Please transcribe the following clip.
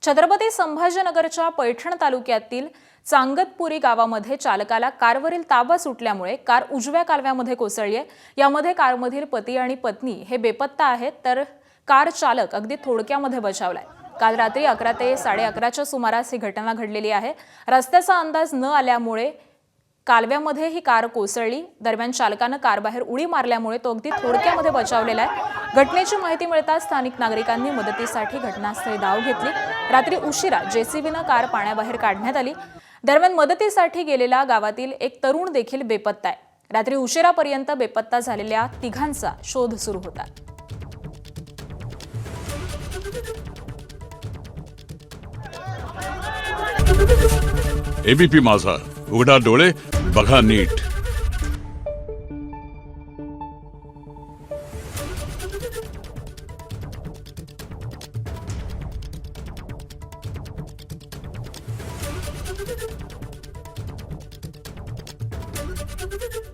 छत्रपती संभाजीनगरच्या पैठण तालुक्यातील चांगतपुरी गावामध्ये चालकाला कारवरील ताबा सुटल्यामुळे कार उजव्या कालव्यामध्ये कोसळली आहे। यामध्ये कारमधील पती आणि पत्नी हे बेपत्ता आहेत, तर कार चालक अगदी थोडक्यामध्ये बचावलाय। काल रात्री 11 ते 11:30च्या सुमारास ही घटना घडलेली आहे। रस्त्याचा अंदाज न आल्यामुळे कालव्यामध्ये ही कार कोसळली। दरम्यान चालकाने कार बाहेर उडी मारल्यामुळे तो अगदी थोडक्यामध्ये बचावलेला आहे। घटनेची माहिती मिळताच स्थानिक नागरिकांनी मदतीसाठी घटनास्थळी धाव घेतली। रात्री उशिरा जेसीबीने कार पाण्याबाहेर काढण्यात आली। दरम्यान मदतीसाठी गेलेला गावातील एक तरुण देखील बेपत्ता आहे। रात्री उशिरापर्यंत बेपत्ता झालेल्या तिघांचा शोध सुरू होता। एबीपी माझा, उघडा डोळे बघा नीट। Thank you.